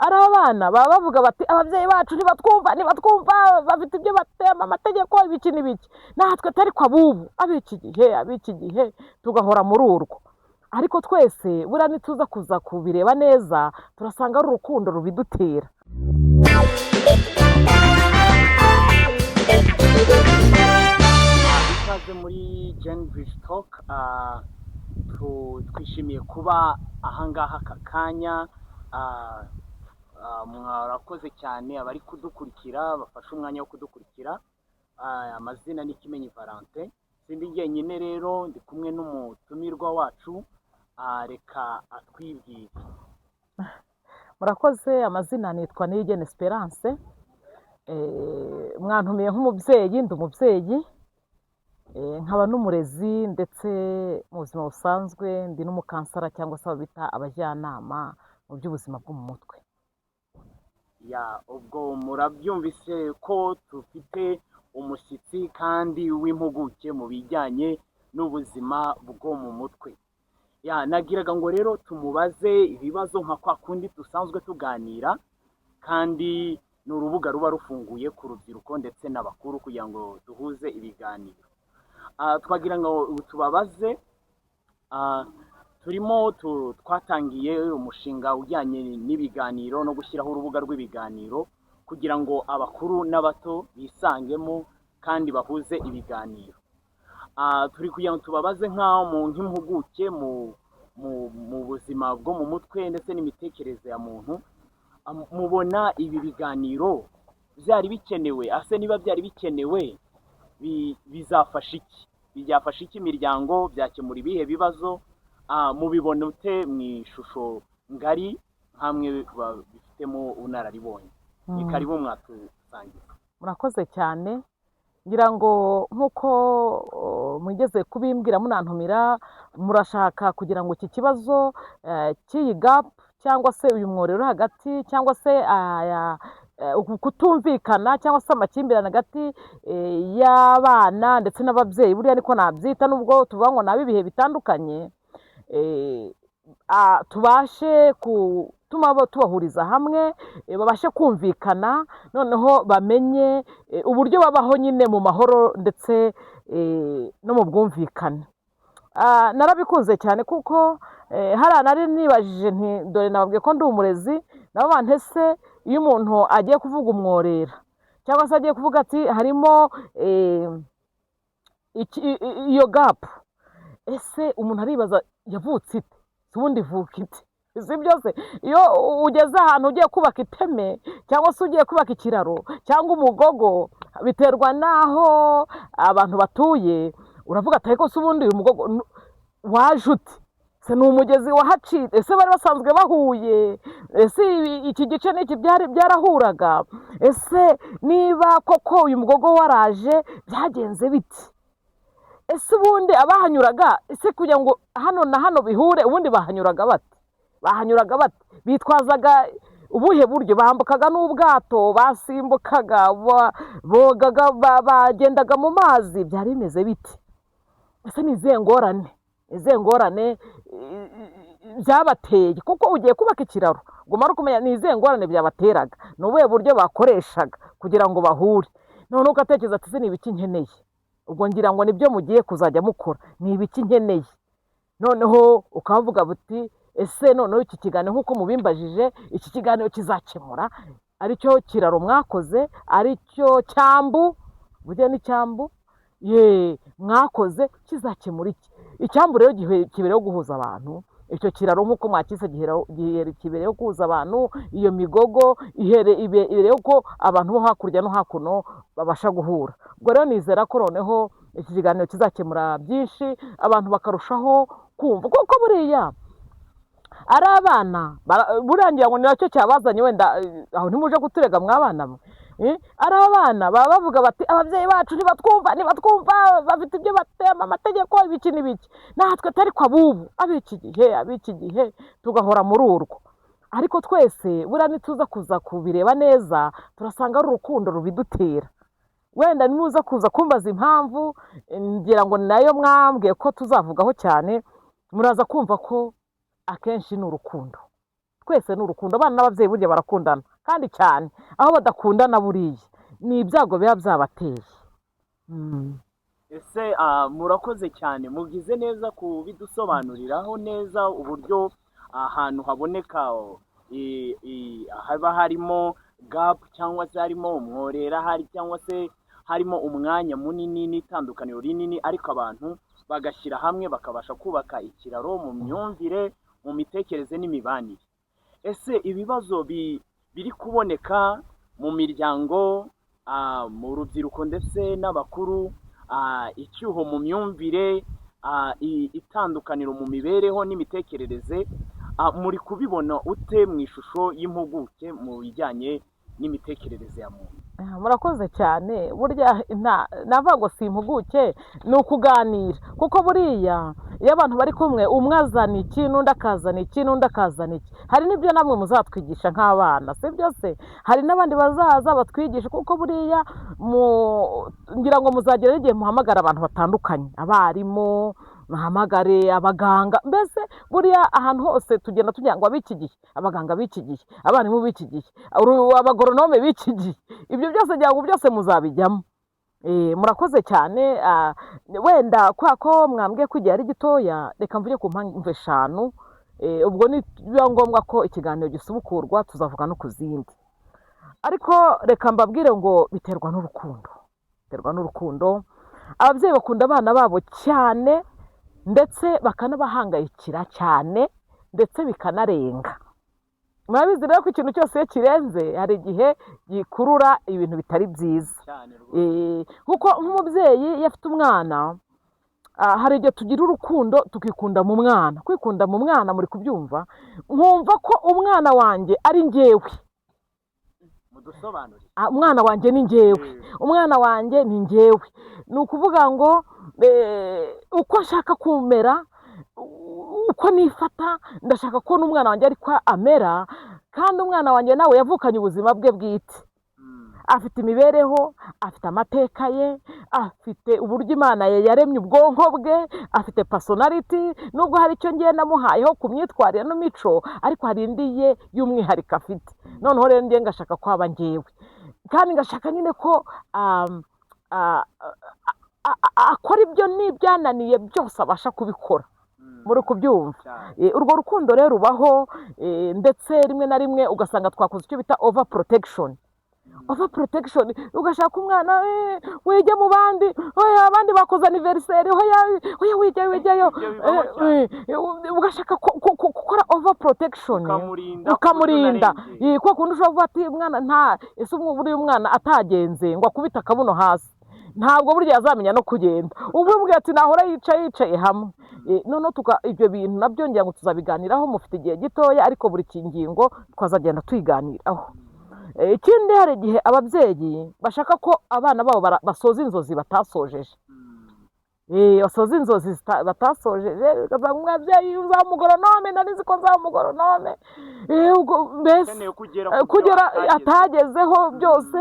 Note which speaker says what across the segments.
Speaker 1: ari abana baba bavuga bati ababyeyi bacu ntibatwumva bafite ibyo batema amategeko ibiki n'ibiki, natwe atari ko ab'iki gihe tugahora muri urwo. ariko twese buriya nituza kuza kubireba neza turasanga ari urukundo rubidutera.
Speaker 2: ikaze muri Genbridge Talk. Twishimiye kuba ahangaha aka kanya. Mwarakoze cyane abari kudukurikira bafashe umwanya wo kudukurikira. Amazina ni Kimenyi Valentin, sindi jyenyine rero ndi kumwe n'umutumirwa wacu. Reka atwibwire.
Speaker 1: Murakoze, amazina nitwa Niyigena Esperance. Mwantumiye nk'umubyeyi, ndi umubyeyi, nkaba n'umurezi, ndetse mu buzima busanzwe ndi n'umukansara cyangwa se bita abajyanama mu by'ubuzima bwo mu mutwe.
Speaker 2: Ubwo murabyumvise ko dufite umushyitsi kandi w'impuguke mu bijyanye n'ubuzima bwo mu mutwe. Nagiraga ngo rero tumubaze ibibazo nka kwa kundi dusanzwe tuganira, kandi ni urubuga ruba rufunguye ku rubyiruko ndetse n'abakuru kugira ngo duhuze ibiganiro. Twagira ngo tubabaze, twatangiye umushinga ujyanye n'ibiganiro no gushyiraho urubuga rw'ibiganiro kugira ngo abakuru n'abato bisangemo kandi bahuze ibiganiro. Turi kugira ngo tubabaze nk'impuguke mu buzima bwo mu mutwe ndetse n'imitekerereze ya muntu, mubona ibi biganiro byari bikenewe? Ase niba byari bikenewe bizafasha iki? Byafasha iki imiryango? Byakemura ibihe bibazo? Mubibona ute mu ishusho ngari hamwe bifitemo ubunararibonye? Ni karibu mwatusangiza.
Speaker 1: Murakoze cyane. Ngira ngo nk'uko mwigeze kubimbwira munantumira, murashaka kugira ngo iki kibazo cy'iyi gapu cyangwa se uyu mworero hagati cyangwa se kutumvikana cyangwa se amakimbirane hagati y'abana ndetse n'ababyeyi, buriya niko nabyita, nubwo tuvuga ngo nabi ibihe bitandukanye, tubashe gutuma tubahuriza hamwe, babashe kumvikana, noneho bamenye uburyo babaho nyine mu mahoro ndetse no mu bwumvikane. Narabikunze cyane kuko hariya nari nibajije nti dore nababwiye ko ndi umurezi, nabo bantese iyo umuntu agiye kuvuga umworera cyangwa se agiye kuvuga ati harimo iyo gapu, ese umuntu aribaza yavutse ite? Ubundi ivuka ite? Si byose iyo ugeze ahantu ugiye kubaka iteme cyangwa se ugiye kubaka ikiraro cyangwa umugogo, biterwa n'aho abantu batuye, uravuga ati ariko se ubundi uyu mugogo waje ute? Se ni umugezi wahacitse? Ese bari basanzwe bahuye? Ese iki gice n'iki byarahuraga? Ese niba koko uyu mugogo waraje byagenze biti? Ese ubundi abahanyuraga, ese kugira ngo hano na hano bihure ubundi bahanyuraga bate? Bitwazaga ubuhe buryo? Bambukaga n'ubwato? Basimbukaga? bogaga? Bagendaga mu mazi? Byari bimeze biti? Ese ni izihe ngorane byabateye? kuko ugiye kubaka ikiraro ugomba kumenya ni izihe ngorane byabateraga, ni ubuhe buryo bakoreshaga kugira ngo bahure. noneho ugatekereza ati ese ni ibiki nkeneye? ubwo ngira ngo nibyo mugiye kuzajya mukora, ni ibiki nkeneye? noneho ukavuga buti ese noneho iki kiganiro nk'uko mubimbajije, iki kiganiro kizakemura aricyo kiraro mwakoze, aricyo cyambu, burya ni cyambu mwakoze, kizakemura iki? Icyambu rero kibereyeho guhuza abantu, icyo kiraro nk'uko mwakise kibereyeho guhuza abantu, iyo migogo ibereyeho ko abantu bo hakurya no hakuno babasha guhura. Ubwo rero nizera ko noneho iki kiganiro kizakemura byinshi, abantu bakarushaho kumva, kuko buriya ari abana, burangira ngo ni nacyo cyabazanye, wenda aho ntimuje kuturega mwabana mwe. Ari abana baba bavuga bati ababyeyi bacu ntibatwumva bafite ibyo batema amategeko ibiki n'ibiki, natwe atari ko ab'iki gihe tugahora muri urwo. ariko twese buriya nituza kuza kubireba neza turasanga ari urukundo rubidutera. Wenda nimuza kuza kumbaza impamvu, ngira ngo nayo mwambwiye ko tuzavugaho cyane, muraza kumva ko akenshi ni urukundo. twese ni urukundo. Abana n'ababyeyi burya barakundana kandi cyane, aho badakundana buriya ni ibyago biba byabateye.
Speaker 2: ese murakoze cyane, mugize neza kubidusobanuriraho neza uburyo ahantu haboneka haba harimo gapu cyangwa se harimo umworera hari cyangwa se harimo umwanya munini n'itandukaniro rinini, ariko abantu bagashyira hamwe bakabasha kubaka ikiraro mu myumvire, mu mitekerereze n'imibanire. Ese ibibazo biri kuboneka mu miryango, mu rubyiruko ndetse n'abakuru, icyuho mu myumvire, itandukaniro mu mibereho n'imitekerereze, muri kubibona ute mu ishusho y'impuguke mu bijyanye n'imitekerereze ya muntu?
Speaker 1: Murakoze cyane. Burya navuga ngo si impuguke, ni ukuganira, kuko buriya iyo abantu bari kumwe umwe azana iki n'undi akazana iki n'undi akazana iki, hari n'ibyo namwe muzatwigisha nk'abana, si byo se? Hari n'abandi bazaza batwigisha, kuko buriya ngira ngo muzagera igihe muhamagara abantu batandukanye, abarimu muhamagare abaganga, mbese buriya ahantu hose tugenda tugira ngo ab'iki gihe, abaganga b'iki gihe, abarimu b'iki gihe, abagoronome b'iki gihe, ibyo byose ngira ngo byose muzabijyamo. Murakoze cyane. Wenda kubera ko mwambwiye ko igihe ari gitoya, reka mvuge ku mpamvu eshanu, ubwo nibiba ngombwa ko ikiganiro gisubukurwa tuzavuga no ku zindi, ariko reka mbabwire ngo biterwa n'urukundo. Biterwa n'urukundo. Ababyeyi bakunda abana babo cyane, ndetse bakanabahangayikira cyane, ndetse bikanarenga. Murabizi rero ko ikintu cyose iyo kirenze hari igihe gikurura ibintu bitari byiza. Kuko nk'umubyeyi iyo afite umwana, hari igihe tugira urukundo tukikunda mu mwana. Kwikunda mu mwana muri kubyumva, nkumva ko umwana wanjye ari njyewe. Umwana wanjye ni njyewe, umwana wanjye ni njyewe. Ni ukuvuga ngo uko nshaka kumera, uko nifata, ndashaka ko n'umwana wanjye ariko amera, kandi umwana wanjye nawe yavukanye ubuzima bwe bwite. Afite imibereho, afite amateka ye, afite uburyo Imana ye yaremye ubwonko bwe, afite personality. Nubwo hari icyo ngiye namuhayeho ku myitwarire n'imico, ariko hari indi ye y'umwihariko afite. Noneho rero ngiye ngashaka ko aba njyewe, kandi ngashaka nyine ko akora ibyo n'ibyananiye byose abasha kubikora. Muri kubyumva. Urwo rukundo rero rubaho, ndetse rimwe na rimwe ugasanga twakoze icyo bita over protection. Over protection, ugashaka umwana wige mu bandi, abandi bakoze anniversaire, wijyayo, ugashaka gukora over protection, ukamurinda. Kuko kundi ushobora kuvuga ati umwana ese buriya umwana atagenze ngo akubite akabuno hasi, ntabwo burya yazamenya no kugenda. Ubwira ati nahora yicaye hamwe. Noneho ibyo bintu nabyo ngira ngo tuzabiganiraho, mufite igihe gitoya, ariko buri kingingo twazagenda tuyiganiraho. Ikindi, hari igihe ababyeyi bashaka ko abana babo basoza inzozi batasojeje. Basoza inzozi batasojeje, umubyeyi uzaba umugoronome, narizi ko nzaba umugoronome, mbese kugera atagezeho byose,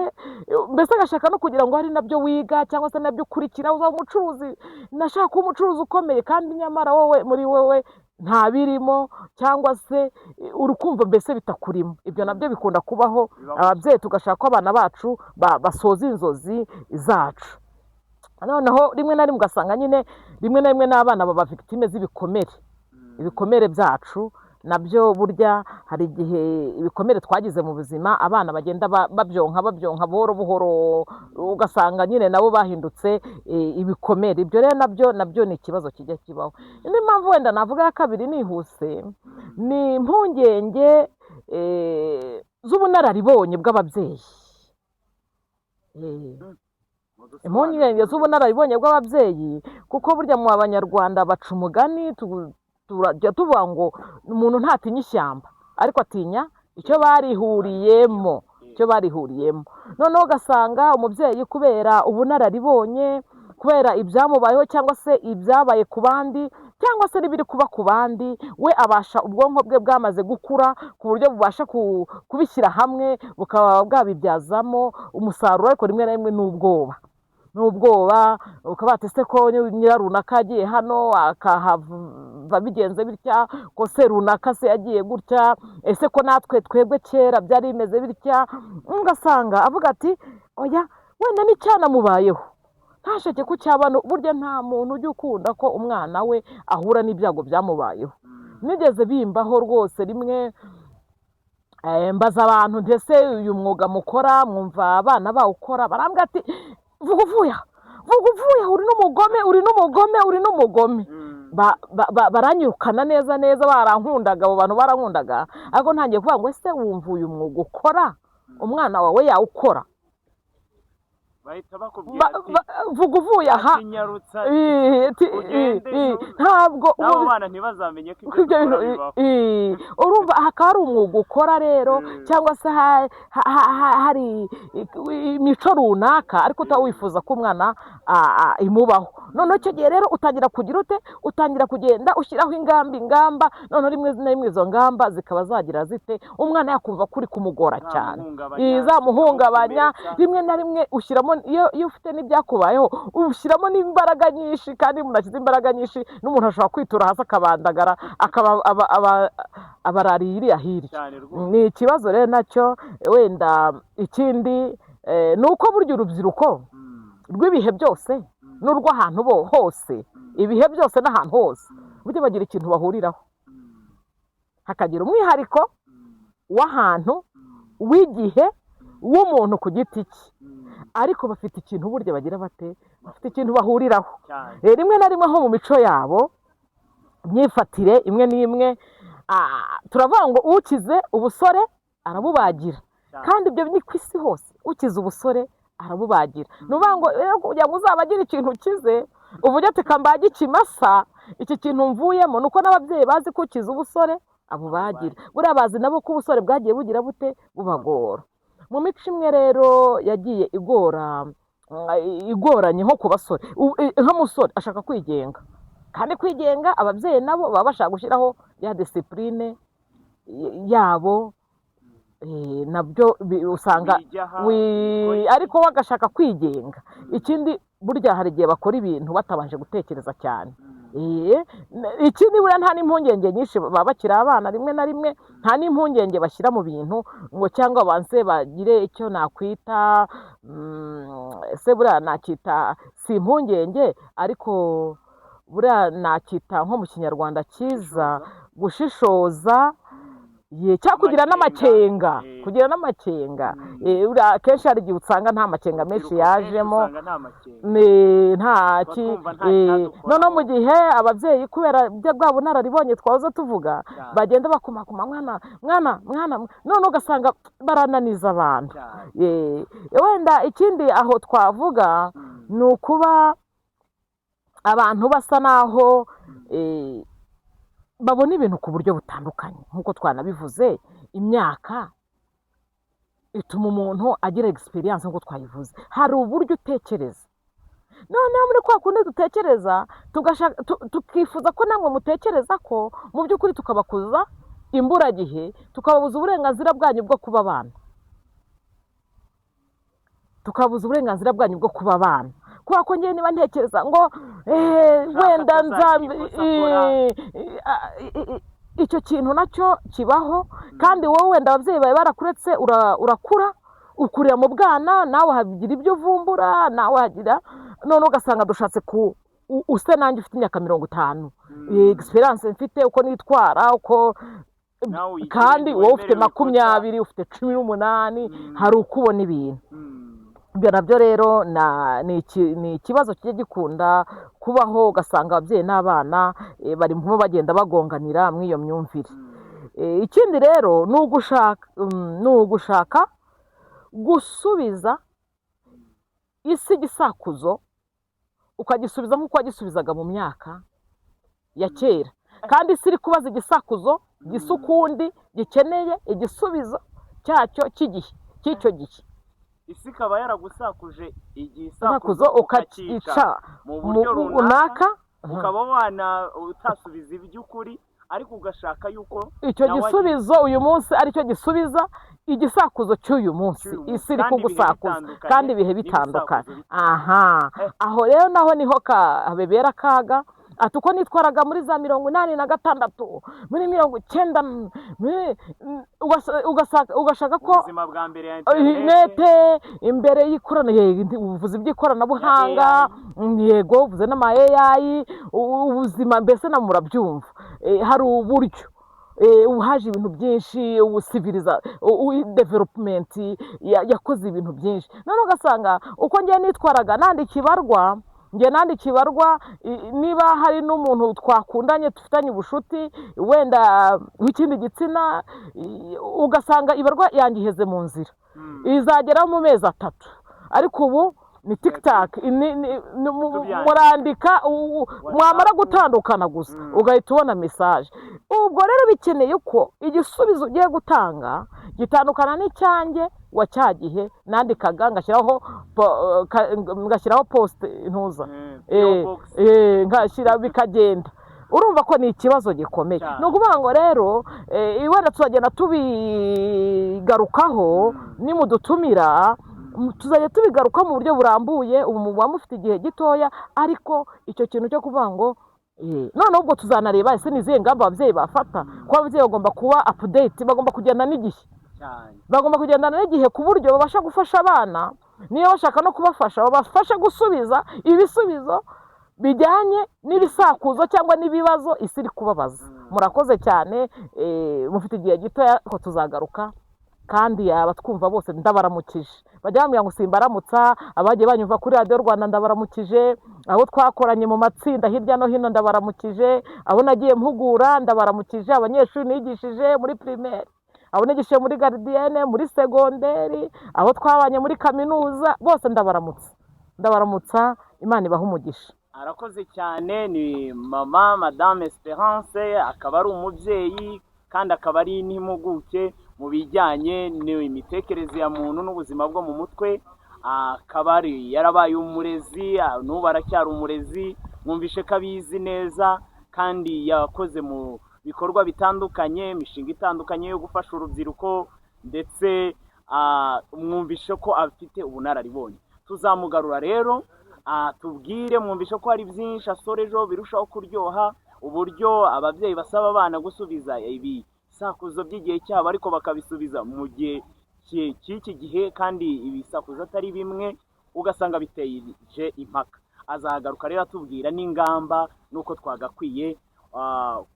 Speaker 1: mbese agashaka no kugira ngo hari nabyo wiga cyangwa se nabyo ukurikira, uzaba umucuruzi, nashaka kuba umucuruzi ukomeye, kandi nyamara wowe muri wowe nta birimo, cyangwa se urukumva mbese bitakurimo. Ibyo nabyo bikunda kubaho. Ababyeyi tugashaka ko abana bacu basoza inzozi zacu. Noneho rimwe na rimwe ugasanga nyine rimwe na rimwe n'abana baba victime ibikomere byacu. Nabyo burya hari igihe ibikomere twagize mu buzima abana bagenda babyonka buhoro buhoro, ugasanga nyine nabo bahindutse ibikomere. Ibyo rero nabyo ni ikibazo kijya kibaho. Indi mpamvu wenda navuga ya kabiri nihuse, ni impungenge z'ubunararibonye bw'ababyeyi. Impungenge z'ubunararibonye bw'ababyeyi, kuko burya mu Abanyarwanda baca umugani, turajya tuvuga ngo umuntu ntatinya ishyamba, ariko atinya icyo barihuriyemo. Noneho ugasanga umubyeyi kubera ubunararibonye, kubera ibyamubayeho cyangwa se ibyabaye ku bandi, cyangwa se n'ibiri kuba ku bandi, we abasha, ubwonko bwe bwamaze gukura ku buryo bubasha kubishyira hamwe, bukaba bwabibyazamo umusaruro. Ariko rimwe na rimwe n'ubwoba n'ubwoba, ukaba bati ese ko nyirarunaka agiye hano akahava bigenze bitya, ko se runaka se yagiye gutya, ese ko natwe twebwe kera byari bimeze bitya, ugasanga avuga ati oya wenda n'icyanamubayeho ntashake ko cyabano. Burya nta muntu ujya ukunda ko umwana we ahura n'ibyago byamubayeho. Nigeze bimbaho rwose rimwe, mbaza abantu ndetse uyu mwuga mukora mwumva abana bawukora, barambwira ati vuga uvuye uri n'umugome uri n'umugome uri n'umugome. Baranyirukana neza neza, barankundaga, abo bantu barankundaga, ariko ntangiye kuvuga ngo ese wumva uyu mwuga ukora umwana wawe yawukora?
Speaker 2: bahita bakubwira ati
Speaker 1: vuga uvuye aha,
Speaker 2: kinyarutsa
Speaker 1: ntabwo
Speaker 2: n'abo bana ntibazamenye ko ibyo dukora bibaho.
Speaker 1: urumva hakaba hari umwuga ukora rero, cyangwa se hari imico runaka ariko utaba wifuza ko umwana imubaho. noneho icyo gihe rero utangira kugira ute, utangira kugenda ushyiraho ingamba, noneho rimwe na rimwe izo ngamba zikaba zagira zite, umwana yakumva kuri kumugora cyane, zamuhungabanya. Rimwe na rimwe ushyiramo, iyo ufite n'ibyakubayeho ushyiramo n'imbaraga nyinshi, kandi umuntu ashyize imbaraga nyinshi n'umuntu ashobora kwitura hasi akabandagara, abarariye iriya hirya. Ni ikibazo rero nacyo. Wenda ikindi ni uko burya urubyiruko rw'ibihe byose n'urw'ahantu hose, ibihe byose n'ahantu hose, burya bagira ikintu bahuriraho, hakagira umwihariko w'ahantu, w'igihe, w'umuntu ku giti cye, ariko bafite ikintu burya bagira bate, bafite ikintu bahuriraho. Rimwe na rimwe nko mu mico yabo, imyifatire imwe n'imwe, turavuga ngo ukize ubusore arabubagira, kandi ibyo ni ku isi hose, ukize ubusore arabubagira. Ni ukuvuga ngo rero kugira ngo uzabagira ikintu ukize, uvuge ati kambage ikimasa, iki kintu mvuyemo, ni uko n'ababyeyi bazi ko ukize ubusore abubagira. Buriya bazi nabo ko ubusore bwagiye bugira bute, bubagora. Mu mico imwe rero yagiye igoranye nko ku basore, nk'umusore ashaka kwigenga, kandi kwigenga ababyeyi nabo baba bashaka gushyiraho ya disipurine yabo, nabyo usanga ariko we agashaka kwigenga. Ikindi burya hari igihe bakora ibintu batabanje gutekereza cyane. Ikindi buriya nta n'impungenge nyinshi, baba bakiri abana, rimwe na rimwe nta n'impungenge bashyira mu bintu ngo cyangwa banze bagire icyo nakwita, ese buriya nacyita si impungenge, ariko buriya nacyita nko mu kinyarwanda cyiza gushishoza, cyangwa kugira n'amakenga, kugira n'amakenga. Akenshi hari igihe usanga nta makenga menshi yajemo, noneho mu gihe ababyeyi kubera bwa bunararibonye twahoze tuvuga, bagenda bakumakuma mwana, noneho ugasanga barananiza abantu. Wenda ikindi aho twavuga ni ukuba abantu basa naho babona ibintu ku buryo butandukanye. Nk'uko twanabivuze, imyaka ituma umuntu agira egisperiyanse. nk'uko twayivuze, hari uburyo utekereza, noneho muri kwa kundi dutekereza tukifuza ko namwe mutekereza ko mu by'ukuri tukabakuza imburagihe, tukababuza uburenganzira bwanyu bwo kuba abana, tukabuza uburenganzira bwanyu bwo kuba abana. Kubera ko ngewe niba ntekereza ngo wenda icyo kintu nacyo kibaho, kandi wowe wenda ababyeyi bawe barakuretse, urakura, ukurira mu bwana, nawe hagira ibyo uvumbura, nawe hagira, none ugasanga dushatse use nanjye ufite imyaka 50, egisperiyanse mfite, uko nitwara, uko kandi wowe ufite 20, ufite 18, hari uko ubona ibintu. Ibyo nabyo rero ni ikibazo kijya gikunda kubaho, ugasanga ababyeyi n'abana barimo bagenda bagonganira muri iyo myumvire. Ikindi rero ni ugushaka gusubiza isi igisakuzo, ukagisubiza nk'uko wagisubizaga mu myaka ya kera, kandi isi iri kubaza igisakuzo gisa ukundi, gikeneye igisubizo cyacyo cy'icyo gihe.
Speaker 2: Isi ikaba yaragusakuje
Speaker 1: igisakuzo ukakica
Speaker 2: mu buryo runaka, ukaba utasubiza iby'ukuri, ariko ugashaka yuko
Speaker 1: icyo
Speaker 2: nawe
Speaker 1: gisubizo uyu munsi aricyo gisubiza igisakuzo cy'uyu munsi
Speaker 2: cy'uyu munsi.
Speaker 1: isi iri
Speaker 2: Kandi ibihe
Speaker 1: kugusakuza
Speaker 2: bitandukanye
Speaker 1: kandi ibihe
Speaker 2: n'ibisakuzo
Speaker 1: bitandukanye.
Speaker 2: bitandukanye.
Speaker 1: Aha, aho rero naho niho habebera akaga. Ati uko nitwaraga muri za 86 muri 90 ugashaka ko
Speaker 2: ubuzima bwa mbere ya
Speaker 1: interinete imbere y'ikoranabuhanga, ubuvuzi bw'ikoranabuhanga, yego uvuze n'ama AI, ubuzima mbese na murabyumva. Hari uburyo haje ibintu byinshi, ubusiviriza development yakoze ibintu byinshi. None ugasanga uko ngiye nitwaraga nandikibarwa niba hari n'umuntu twakundanye dufitanye ubushuti wenda w'ikindi gitsina, ugasanga ibarwa yanjye iheze mu nzira, izageraho mu mezi 3, ariko ubu ni tiktak, murandika mwamara gutandukana gusa ugahita ubona message. Ubwo rero bikeneye ko igisubizo ugiye gutanga gitandukana n'icyanjye wa cyagihe nandikaga ngashyiraho post ntuza ngashyira bikagenda. Urumva ko ni ikibazo gikomeye. Ni ukuvuga ngo rero wenda tuzagenda tubigarukaho nimudutumira, tuzajya tubigaruka mu buryo burambuye. Ubu muba mufite igihe gitoya, ariko icyo kintu cyo kuvuga ngo noneho ubwo tuzanareba ese ni izihe ngamba ababyeyi bafata, kuko ababyeyi bagomba kuba update, bagomba kugenda n'igihe, bagomba kugendana n'igihe ku buryo babasha gufasha abana. Niyo bashaka no kubafasha, babafasha gusubiza ibisubizo bijyanye n'ibisakuzo cyangwa n'ibibazo isi iri kubabaza. Murakoze cyane, mufite igihe gitoya ko tuzagaruka, kandi abatwumva bose ndabaramukije. Bajya bambwira ngo simbaramutsa, abagiye banyumva kuri Radio Rwanda ndabaramukije, abo twakoranye mu matsinda hirya no hino ndabaramukije, abo nagiye mpugura ndabaramukije, abanyeshuri nigishije muri primaire, abo nigishije muri gardienne, muri segonderi, abo twabanye muri kaminuza, bose ndabaramutsa. Imana ibahe umugisha.
Speaker 2: Arakoze cyane. Ni Madame Esperance, akaba ari umubyeyi kandi akaba ari n'impuguke mu bijyanye n'imitekerereze ya muntu n'ubuzima bwo mu mutwe. Akaba yarabaye umurezi, n'ubu aracyari umurezi. Mwumvishe ko abizi neza, kandi yakoze mu bikorwa bitandukanye, imishinga itandukanye yo gufasha urubyiruko, ndetse mwumvishe ko afite ubunararibonye. Tuzamugarura rero tubwire, mwumvishe ko hari byinshi asorejeho birushaho kuryoha, uburyo ababyeyi basaba abana gusubiza ibisakuzo by'igihe cyabo, ariko bakabisubiza mu gihe cy'iki gihe, kandi ibisakuzo atari bimwe, ugasanga biteje impaka. Azagaruka rero atubwira n'ingamba n'uko twagakwiye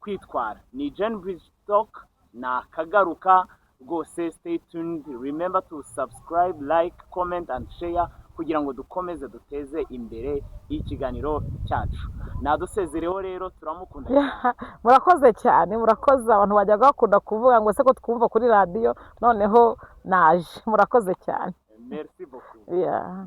Speaker 2: kwitwara. Ni Genbridge Talk, nakagaruka rwose. Stay tuned, remember to subscribe, like, comment and share, kugira ngo dukomeze duteze imbere ikiganiro cyacu. Nadusezereho rero, turamukunda cyane.
Speaker 1: Murakoze cyane, murakoze. Abantu bajyaga bakunda kuvuga ngo se ko twumva kuri radio, noneho naje. Murakoze cyane.
Speaker 2: Merci beaucoup.
Speaker 1: Yeah.